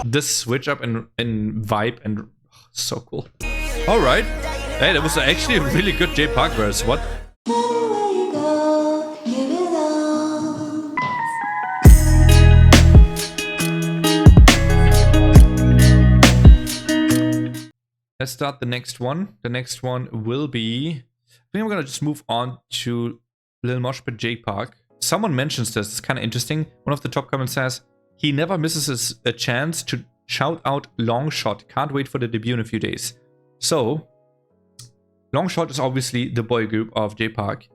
This switch up in vibe and so cool. All right, hey, that was actually a really good J-Park verse. What? Let's start the next one. The next one will be, I think I'm gonna just move on to Lil Moshpit J-Park. Someone mentions this, it's kind of interesting. One of the top comments says, he never misses a chance to shout out Long Shot. Can't wait for the debut in a few days. So, Long Shot is obviously the boy group of J-Park.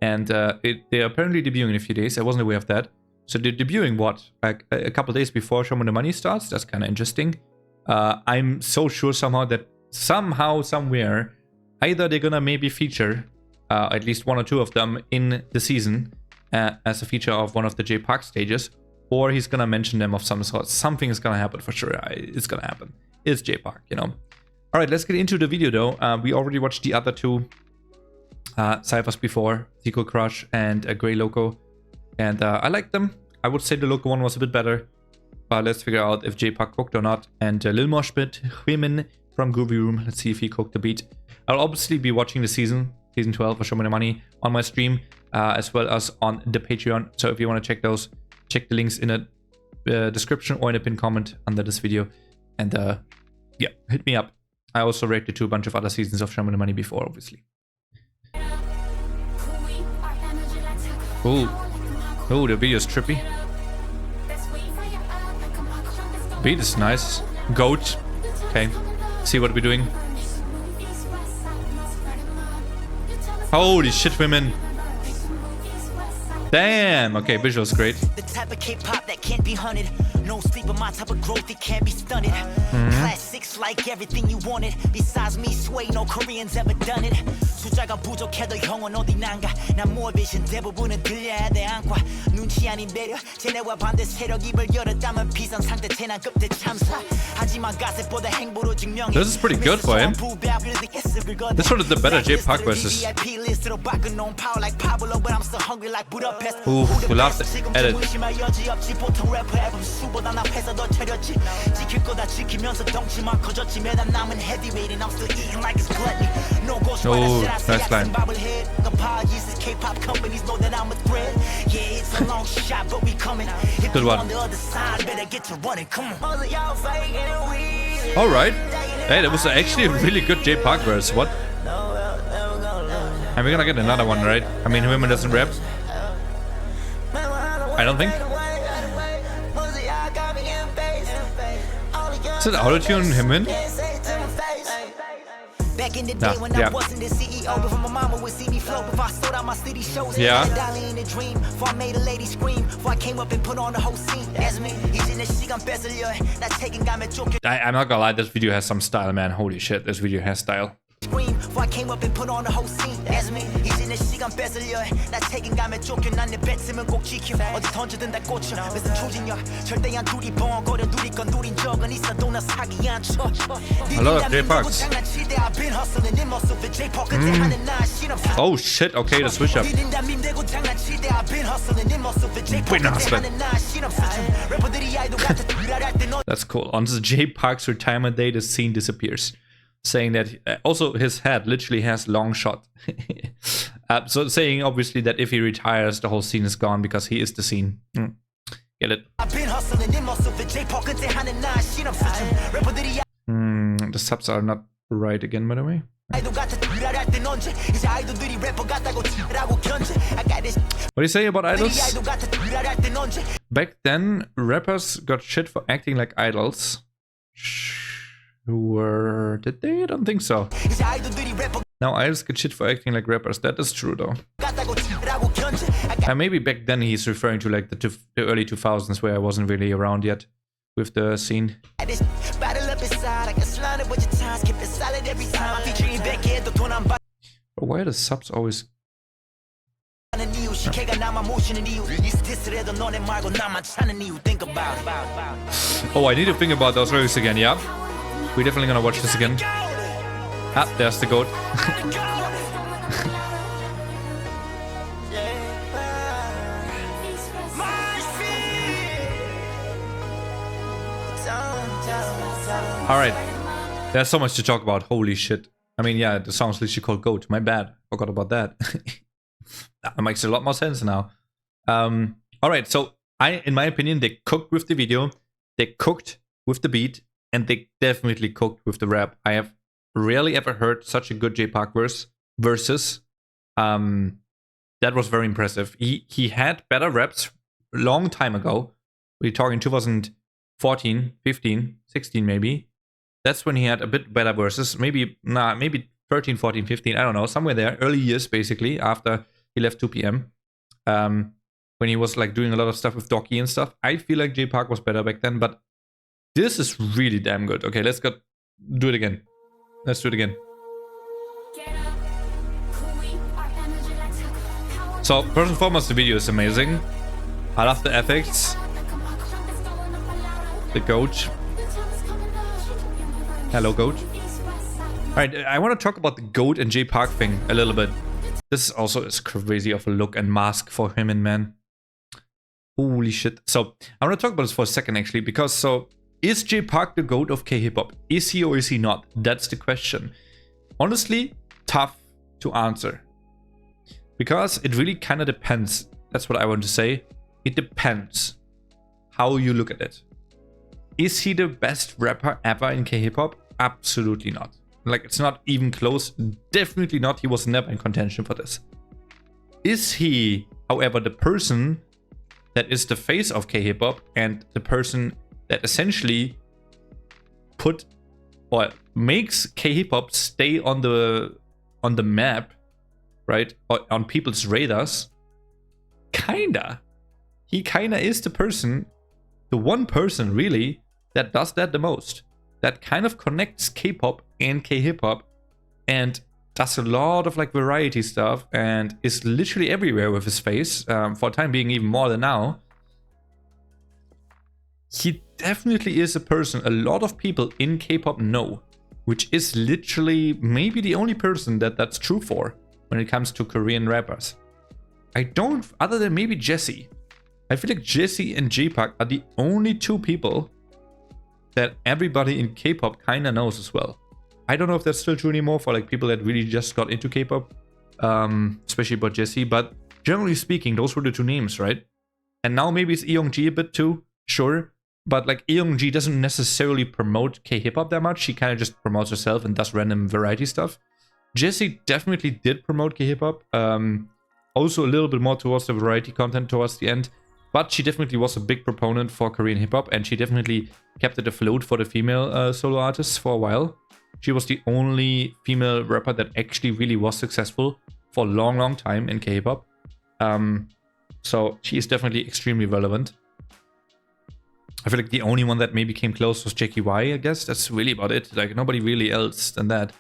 And they're apparently debuting in a few days. I wasn't aware of that. So they're debuting what? Like a couple days before Shomi더머니 starts? That's kind of interesting. I'm so sure somehow that somehow, somewhere, either they're gonna maybe feature at least one or two of them in the season as a feature of one of the J-Park stages, or he's gonna mention them of some sort. Something is gonna happen for sure. It's gonna happen. It's J-Park, you know. All right, let's get into the video though. We already watched the other two cyphers before, Sequel Crush and Grey Loco, and I liked them. I would say the Loco one was a bit better, but let's figure out if J-Park cooked or not. And Lil Moshpit, women from Groovy Room. Let's see if he cooked the beat. I'll obviously be watching the season 12 for Shomi더머니 on my stream, as well as on the Patreon. So if you want to check those, check the links in the description or in a pinned comment under this video. And yeah, hit me up. I also reacted to a bunch of other seasons of Shomi더머니 before, obviously. Oh, the video is trippy. Beat is nice. Goat. Okay. See what we're doing. Holy shit, women. Damn. Okay, visuals great. The type of K-pop that can't be hunted. No sleep on my type of growth, it can't be stunted. Classics like everything you wanted. Besides me, sway, no Koreans ever done it. 숫자가 부족해도 형은 어디 난가. 난 more vision 대부분은 들려야 돼 안과. 눈치 아닌 배려. 쟤네와 반대 세력 입을 열었다면 비상 상태 재난급대 참사. 하지만 가세보다 행보로 증명해. This is pretty good for him. This one is the better J-Park versus. Ooh, we love the edit. Oh, nice line. Good one. Alright. Hey, that was actually a really good J-Park verse. What? And we're gonna get another one, right? I mean, women doesn't rap. I don't think. Is it auto-tune him in? Back in the day when I wasn't the CEO, before my mama would see me flow, before I sold out my city shows. Yeah. In a dream, before I made a lady scream, before I came up and put on the whole scene. That's me. I'm not gonna lie, this video has some style, man. Holy shit, this video has style. Before I came up and put on the whole scene. That's me. 이제는 시간 뺏으려 해. 나 책임감에 쫓겨난 내 뱉으면 꼭 지켜. 어디 던지든 다 꽂혀. Mr. 추진력 절대 안 둘이 벙거려 누릴 건 누린 적은 있어도 나 사기 안 쳐. I love J-Parks. Oh shit, okay, the switch up. That's cool. On the J-Parks retirement day, the scene disappears. Saying that also his head literally has long shot. So saying obviously that if he retires, the whole scene is gone because he is the scene. Get it? The subs are not right again, by the way. What do you say about idols? Back then, rappers got shit for acting like idols. Did they? I don't think so. Now idols get shit for acting like rappers. That is true though. And maybe back then he's referring to like the early 2000s where I wasn't really around yet with the scene. But why are the subs always... Oh, I need to think about those lyrics again, yeah. We're definitely gonna watch this again. Ah, there's the goat. Alright, there's so much to talk about. Holy shit. I mean, yeah, the song's literally called Goat. My bad. Forgot about that. That makes a lot more sense now. Alright, so in my opinion, they cooked with the video, they cooked with the beat, and they definitely cooked with the rap. I have rarely ever heard such a good J-Park versus. That was very impressive. He had better raps a long time ago. We're talking 2014, 15, 16 maybe. That's when he had a bit better verses. Maybe 13, 14, 15, I don't know, somewhere there. Early years, basically, after he left 2PM. When he was like doing a lot of stuff with Doki and stuff. I feel like J-Park was better back then, but this is really damn good. Okay, let's do it again. Let's do it again. So, first and foremost, the video is amazing. I love the effects. The goat. Hello, goat. Alright, I want to talk about the goat and J-Park thing a little bit. This also is crazy of a look and mask for him, and man. Holy shit. So, I want to talk about this for a second, actually, because so, is J-Park the goat of K-Hiphop? Is he or is he not? That's the question. Honestly, tough to answer. Because it really kind of depends. That's what I want to say. It depends how you look at it. Is he the best rapper ever in K-Hiphop? Absolutely not. Like, it's not even close. Definitely not. He was never in contention for this. Is he, however, the person that is the face of K-Hiphop and the person that essentially put or makes K-Hiphop stay on the map, right? Or on people's radars? Kinda. He kinda is the person, the one person really, that does that the most. That kind of connects K-pop and K-Hiphop and does a lot of like variety stuff and is literally everywhere with his face, for a time being even more than now. He definitely is a person a lot of people in K-pop know, which is literally maybe the only person that's true for when it comes to Korean rappers. I don't, other than maybe Jesse. I feel like Jesse and J-Park are the only two people that everybody in K-pop kinda knows as well. I don't know if that's still true anymore for like people that really just got into K-pop, especially about Jesse, but generally speaking, those were the two names, right? And now maybe it's aomg a bit too, sure, but like aomg doesn't necessarily promote K-Hiphop that much. She kind of just promotes herself and does random variety stuff. Jesse definitely did promote K-Hiphop, also a little bit more towards the variety content towards the end, but she definitely was a big proponent for Korean hip-hop, and she definitely kept it afloat for the female solo artists for a while. She was the only female rapper that actually really was successful for a long, long time in K-Hiphop. So she is definitely extremely relevant. I feel like the only one that maybe came close was Jackie Y, I guess. That's really about it. Like, nobody really else than that.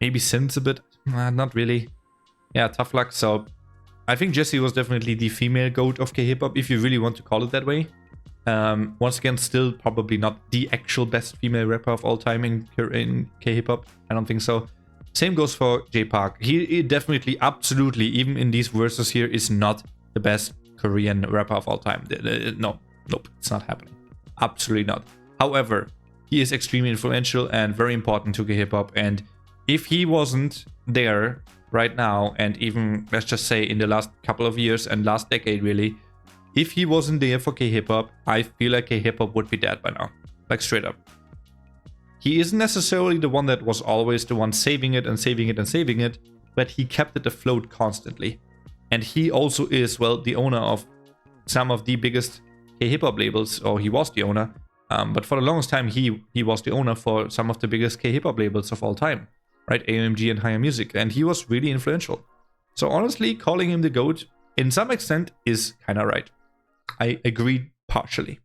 Maybe Sims a bit. Not really. Yeah, tough luck. So I think Jessie was definitely the female goat of K-Hiphop, if you really want to call it that way. Once again, still probably not the actual best female rapper of all time in K-Hiphop. I don't think so. Same goes for J-Park. He definitely, absolutely, even in these verses here, is not the best Korean rapper of all time. Nope, it's not happening. Absolutely not. However, he is extremely influential and very important to K-Hiphop, and if he wasn't there right now, and even, let's just say, in the last couple of years and last decade really, if he wasn't there for K-Hiphop, I feel like K-Hiphop would be dead by now. Like, straight up. He isn't necessarily the one that was always the one saving it and saving it and saving it, but he kept it afloat constantly. And he also is, well, the owner of some of the biggest K-Hiphop labels, or he was the owner. But for the longest time, he was the owner for some of the biggest K-Hiphop labels of all time. Right, aomg and Higher Music, and he was really influential. So honestly, calling him the GOAT, in some extent, is kinda right. I agree partially.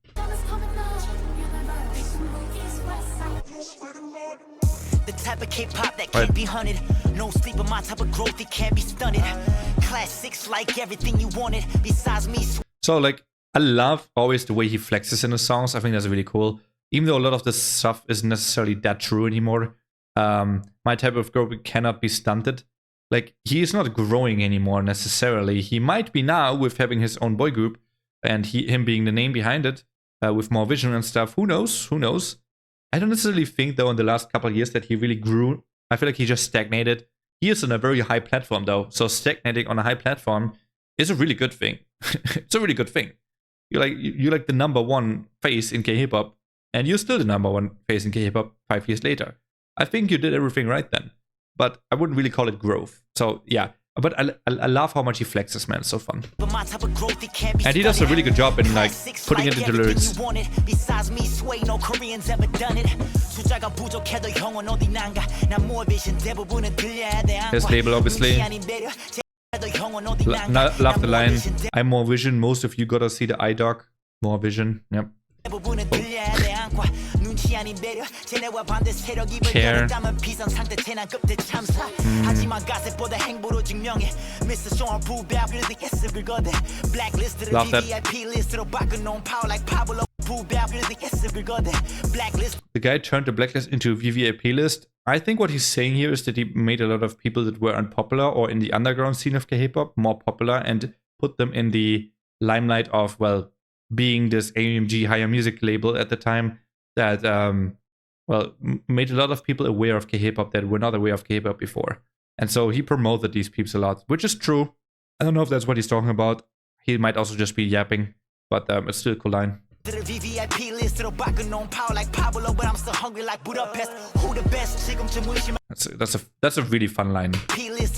The type of K-pop that can't be hunted. No sleep on my type of growth, it can't be stunted. Classics like everything you wanted, besides me. So like, I love always the way he flexes in his songs. I think that's really cool. Even though a lot of this stuff isn't necessarily that true anymore. My type of growth cannot be stunted. Like, he is not growing anymore necessarily. He might be now with having his own boy group and him being the name behind it. with more vision and stuff. Who knows? Who knows? I don't necessarily think, though, in the last couple of years that he really grew. I feel like he just stagnated. He is on a very high platform, though. So stagnating on a high platform is a really good thing. It's a really good thing. You're like the #1 face in K-Hiphop, and you're still the #1 face in K-Hiphop 5 years later. I think you did everything right then. But I wouldn't really call it growth. So, yeah. But I love how much he flexes, man. It's so fun. And he does a really good job in like putting it into lyrics. Besides me, sway, no Koreans ever done it. 숫자가 부족해도 형은 어디 난가. 난 more vision 대부분은 들려야 돼. His label, obviously. Love the line. I'm more vision. Most of you gotta see the eye dog. More vision. Yep. Care. Love that. The guy turned the blacklist into a VVIP list. I think what he's saying here is that he made a lot of people that were unpopular or in the underground scene of K-Hiphop more popular and put them in the limelight of, well, being this aomg higher music label at the time that, well, made a lot of people aware of K-Hiphop that were not aware of K-Hiphop before. And so he promoted these peeps a lot, which is true. I don't know if that's what he's talking about. He might also just be yapping, but it's still a cool line. That's a really fun line.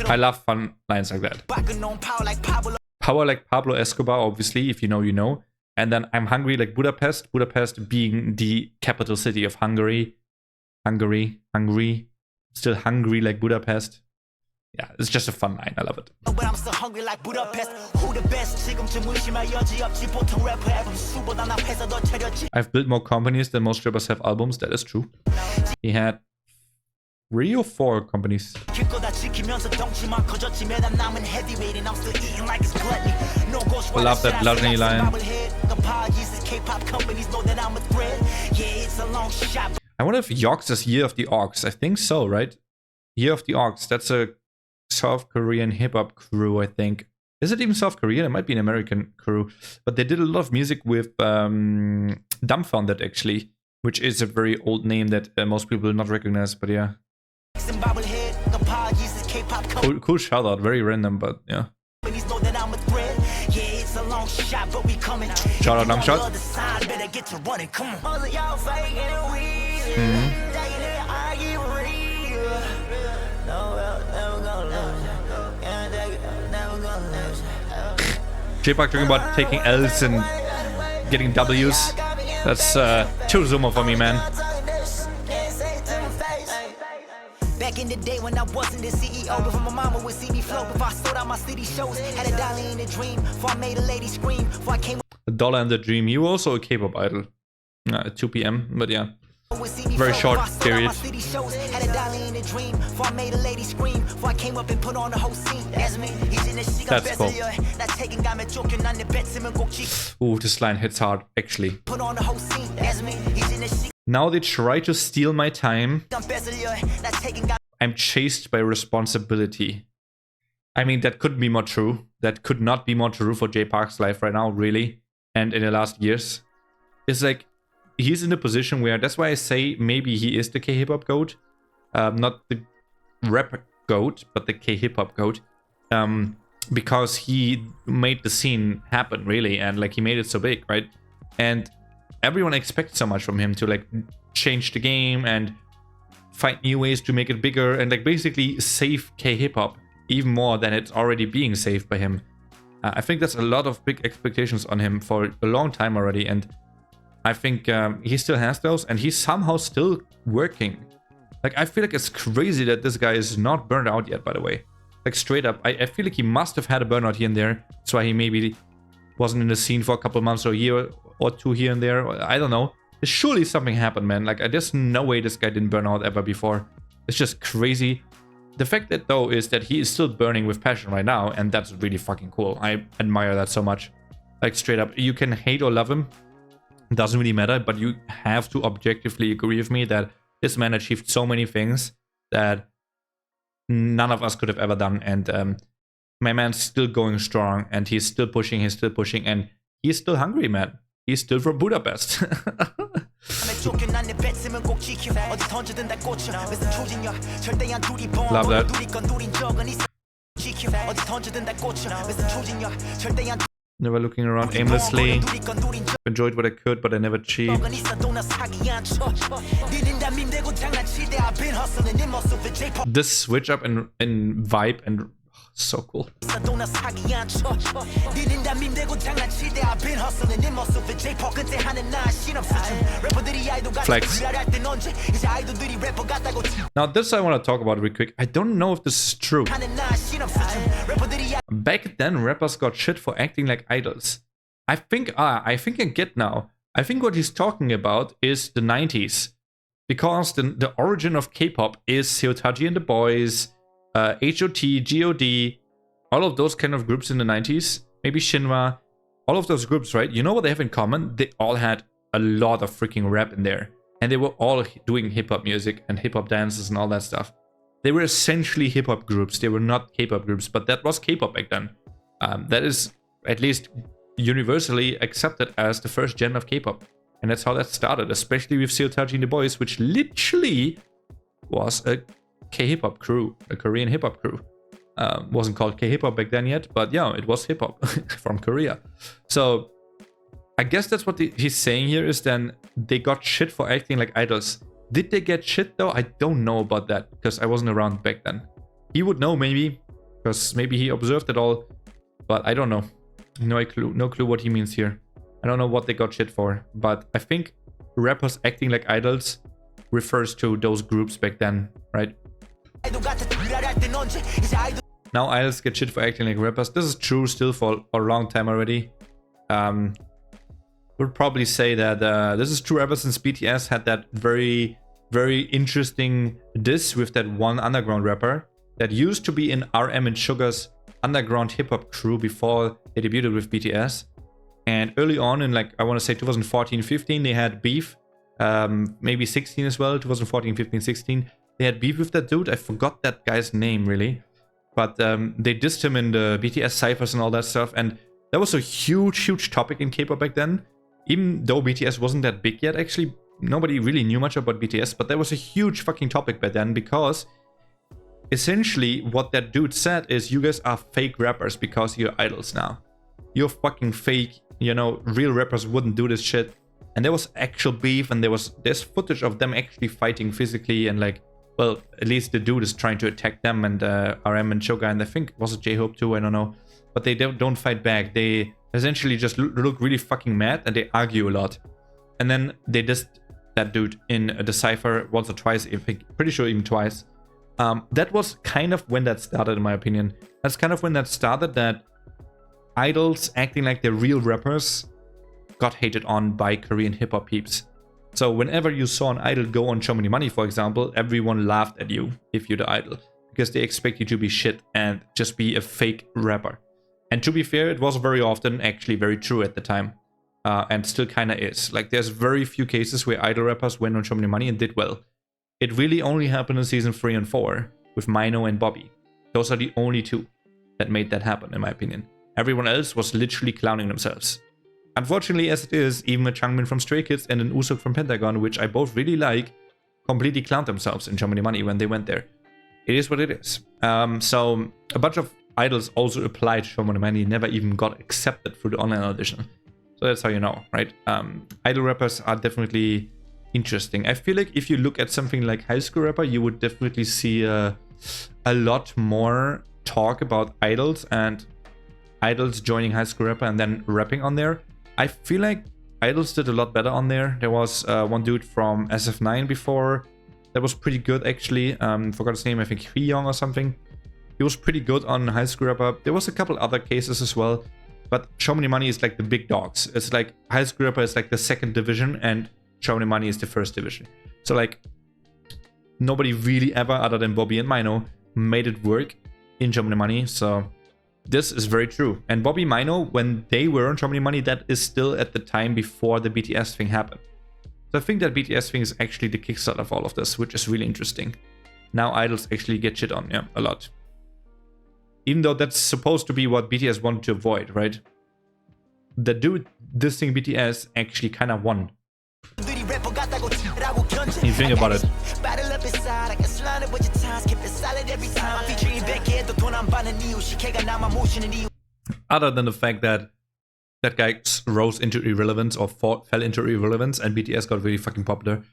I love fun lines like that. Power like Pablo Escobar, obviously, if you know, you know. And then I'm hungry like Budapest. Budapest being the capital city of Hungary. Hungry. Still hungry like Budapest. Yeah, it's just a fun line. I love it. But I'm still hungry like Budapest. Who the best? I've built more companies than most strippers have albums. That is true. He had 3 or 4 companies. I love that Larney line. I wonder if Yox is Year of the Ox. I think so, right? Year of the Ox. That's a South Korean hip-hop crew, I think. Is it even South Korean? It might be an American crew. But they did a lot of music with Dumbfounded, actually. Which is a very old name that most people will not recognize, but yeah. Cool shout out, very random, but yeah. Shout out, long shot. J-Park talking about taking L's and getting W's. That's too zoomer for me, man. Back in the day when I wasn't the CEO, before my mama would see me flow, before I sold out my city shows, had a dollar in a dream, before I made a lady scream, before I came a dollar in the dream. You were also a K-pop idol. At 2 p.m. But yeah. Very short period. That's cool. Ooh, this line hits hard, actually. Now they try to steal my time. I'm chased by responsibility. I mean, that couldn't be more true. That could not be more true for Jay Park's life right now, really. And in the last years. It's like, he's in a position where, that's why I say maybe he is the K-Hiphop GOAT. Not the rap GOAT, but the K-Hiphop GOAT. Because he made the scene happen, really. And like, he made it so big, right? And everyone expects so much from him to like change the game and find new ways to make it bigger and like basically save K-Hiphop even more than it's already being saved by him. I think that's a lot of big expectations on him for a long time already, and I think he still has those, and he's somehow still working. Like, I feel like it's crazy that this guy is not burned out yet, by the way. Like, straight up, I feel like he must have had a burnout here and there. That's why he maybe wasn't in the scene for a couple months or a year or two here and there. I don't know. Surely something happened, man. Like, there's no way this guy didn't burn out ever before. It's just crazy. The fact that, though, is that he is still burning with passion right now, and that's really fucking cool. I admire that so much. Like, straight up, you can hate or love him. It doesn't really matter, but you have to objectively agree with me that this man achieved so many things that none of us could have ever done. And my man's still going strong, and he's still pushing, and he's still hungry, man. he's still from Budapest. Love that. Never looking around aimlessly. Enjoyed what I could, but I never cheat. This switch up in vibe and so cool. Flex. Now this I want to talk about real quick. I don't know if this is true. Back then rappers got shit for acting like idols. I think I get now. I think what he's talking about is the 90s. Because the origin of K-pop is Seotaji and the Boys, HOT, God, all of those kind of groups in the 90s, maybe Shinhwa, all of those groups, right? You know what they have in common? They all had a lot of freaking rap in there. And they were all doing hip-hop music and hip-hop dances and all that stuff. They were essentially hip-hop groups. They were not K-pop groups, but that was K-pop back then. That is at least universally accepted as the first gen of K-pop. And that's how that started, especially with Seotaji and the Boys, which literally was a K-Hiphop crew, a Korean hip-hop crew. Wasn't called K-Hiphop back then yet, but yeah, it was hip-hop from Korea. So I guess that's what he's saying here is then they got shit for acting like idols. Did they get shit though? I don't know about that because I wasn't around back then. He would know maybe, because maybe he observed it all, but I don't know. No clue what he means here. I don't know what they got shit for, but I think rappers acting like idols refers to those groups back then, right? Now idols get shit for acting like rappers. This is true still for a long time already. Would probably say that this is true ever since BTS had that very, very interesting diss with that one underground rapper that used to be in RM and Sugar's underground hip-hop crew before they debuted with BTS. And early on in, like, I want to say 2014-15, they had beef. Maybe 16 as well, 2014, 15, 16. They had beef with that dude. I forgot that guy's name, really. But they dissed him in the BTS ciphers and all that stuff. And that was a huge, huge topic in K-pop back then. Even though BTS wasn't that big yet, actually, nobody really knew much about BTS. But that was a huge fucking topic back then because essentially what that dude said is you guys are fake rappers because you're idols now. You're fucking fake. You know, real rappers wouldn't do this shit. And there was actual beef and there's footage of them actually fighting physically and like, well, at least the dude is trying to attack them and RM and Suga and I think was it J-Hope too, I don't know. But they don't fight back. They essentially just look really fucking mad and they argue a lot. And then they dissed that dude in the cypher once or twice, pretty sure even twice. That was kind of when that started, in my opinion. That's kind of when that started, that idols acting like they're real rappers got hated on by Korean hip-hop peeps. So whenever you saw an idol go on SHOMIDOMONI, for example, everyone laughed at you if you're the idol. Because they expect you to be shit and just be a fake rapper. And to be fair, it was very often actually very true at the time. And still kinda is. Like, there's very few cases where idol rappers went on SHOMIDOMONI and did well. It really only happened in season 3 and 4 with Mino and Bobby. Those are the only two that made that happen, in my opinion. Everyone else was literally clowning themselves. Unfortunately, as it is, even a Changmin from Stray Kids and an Usuk from Pentagon, which I both really like, completely clowned themselves in SHOMIDOMONI when they went there. It is what it is. So a bunch of idols also applied to SHOMIDOMONI, never even got accepted through the online audition. So that's how you know, right? Idol rappers are definitely interesting. I feel like if you look at something like High School Rapper, you would definitely see a lot more talk about idols and idols joining High School Rapper and then rapping on there. I feel like idols did a lot better on there. There was one dude from SF9 before that was pretty good actually. Forgot his name, I think Hyung or something. He was pretty good on High School Rapper. There was a couple other cases as well. But SHOMIDOMONI is like the big dogs. It's like High School Rapper is like the second division and SHOMIDOMONI is the first division. So like nobody really ever other than Bobby and Mino made it work in SHOMIDOMONI. So this is very true. And Bobby, Mino, when they were on SHOMIDOMONI, that is still at the time before the BTS thing happened. So I think that BTS thing is actually the kickstart of all of this, which is really interesting. Now idols actually get shit on, yeah, a lot. Even though that's supposed to be what BTS wanted to avoid, right? the dude dissing BTS actually kind of won. You think about it. Other than the fact that that guy rose into irrelevance or fell into irrelevance and BTS got really fucking popular.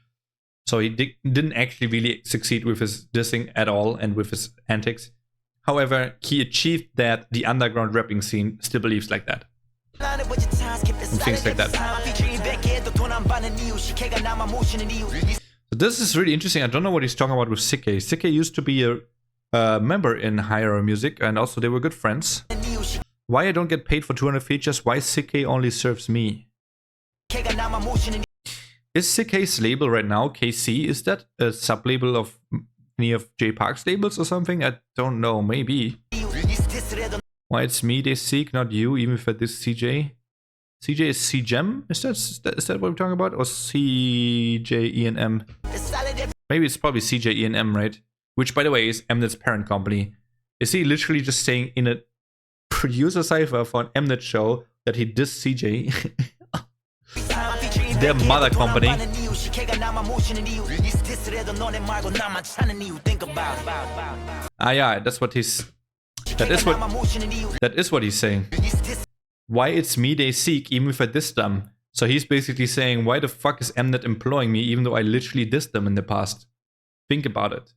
So he didn't actually really succeed with his dissing at all and with his antics. However, he achieved that the underground rapping scene still believes like that. And things like that. So this is really interesting. I don't know what he's talking about with CK. CK used to be a member in Higher Music, and also they were good friends. Why I don't get paid for 200 features? Why CK only serves me? Is CK's label right now KC? Is that a sub-label of any of J Park's labels or something? I don't know. Maybe. Why it's me they seek, not you, even if it is CJ? CJ is CGEM? Is that what we're talking about? Or CJENM? Maybe it's probably CJENM, right? Which, by the way, is Mnet's parent company. Is he literally just saying in a producer cipher for an Mnet show that he dissed CJ? Their mother company. Ah, yeah, that's what he's. That is what he's saying. Why it's me they seek, even if I dissed them. So he's basically saying, why the fuck is Mnet employing me, even though I literally dissed them in the past? Think about it.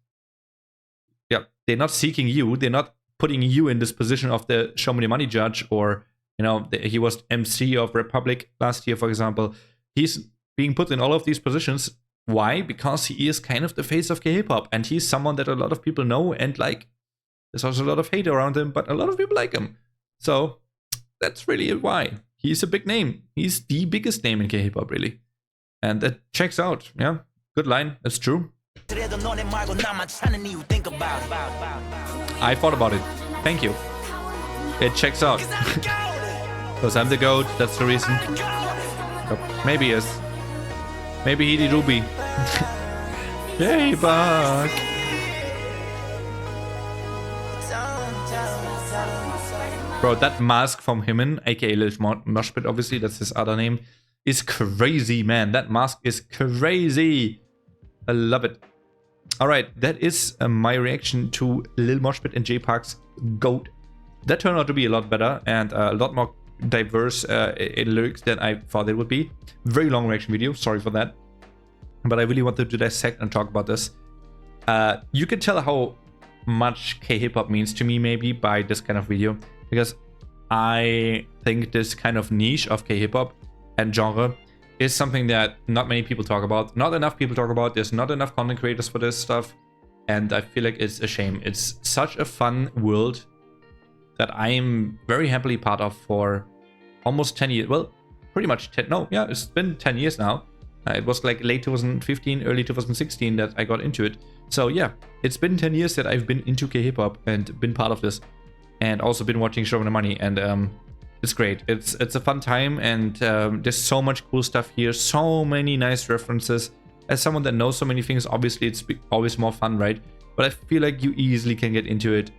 Yeah, they're not seeking you. They're not putting you in this position of the show-me-the-money judge, or, you know, he was MC of Republic last year, for example. He's being put in all of these positions. Why? Because he is kind of the face of K-Hiphop, and he's someone that a lot of people know and like. There's also a lot of hate around him, but a lot of people like him. So that's really why. He's a big name. He's the biggest name in K-Hiphop, really. And that checks out. Yeah, good line. That's true. I thought about it. Thank you. It checks out. Because I'm the GOAT. That's the reason. Maybe yes. Maybe he did Ruby. Yay, Buck. Bro, that mask from Himen, aka Lil Moshpit, obviously, that's his other name, is crazy, man. That mask is crazy. I love it. Alright, that is my reaction to Lil Moshpit and J Park's GOAT. That turned out to be a lot better and a lot more diverse in lyrics than I thought it would be. Very long reaction video, sorry for that. But I really wanted to dissect and talk about this. You can tell how much K-Hiphop means to me maybe by this kind of video. Because I think this kind of niche of K-Hiphop and genre is something that not many people talk about. Not enough people talk about. There's not enough content creators for this stuff. And I feel like it's a shame. It's such a fun world that I am very happily part of for almost 10 years. Well, pretty much 10. No, yeah, it's been 10 years now. It was like late 2015, early 2016 that I got into it. So yeah, it's been 10 years that I've been into K-Hiphop and been part of this. And also been watching show-me-the-money, and it's great. It's a fun time, and there's so much cool stuff here. So many nice references. As someone that knows so many things, obviously it's always more fun, right? But I feel like you easily can get into it.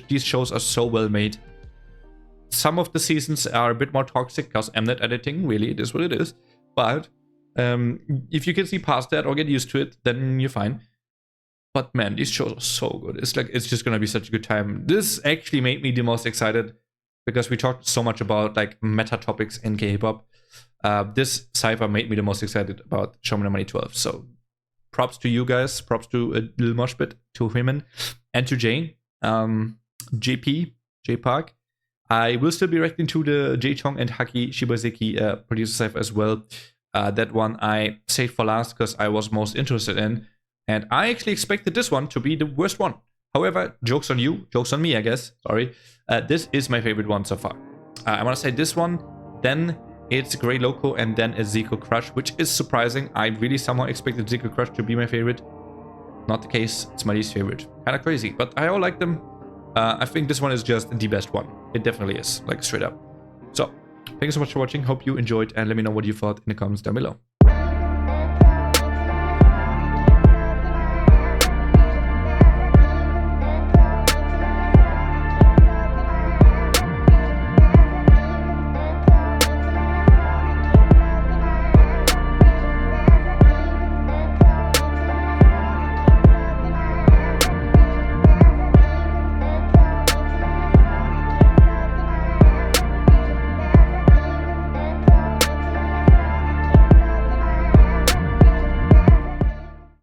These shows are so well made. Some of the seasons are a bit more toxic because Mnet editing, really, it is what it is. But if you can see past that or get used to it, then you're fine. But man, these shows are so good. It's just gonna be such a good time. This actually made me the most excited because we talked so much about like meta topics in K-Hiphop. This cypher made me the most excited about show-me-the-money 12. So props to you guys. Props to Lil Moshpit, to Himen, and to Jane, JP, J Park. I will still be reacting to the J-Chong and Haki Shibazeki producer cypher as well. That one I saved for last because I was most interested in. And I actually expected this one to be the worst one. However, joke's on you, joke's on me, I guess. Sorry. This is my favorite one so far. I want to say this one, then it's Grey Loco, and then a Zico Crush, which is surprising. I really somehow expected Zico Crush to be my favorite. Not the case. It's my least favorite. Kind of crazy, but I all like them. I think this one is just the best one. It definitely is, like straight up. So, thank you so much for watching. Hope you enjoyed, and let me know what you thought in the comments down below.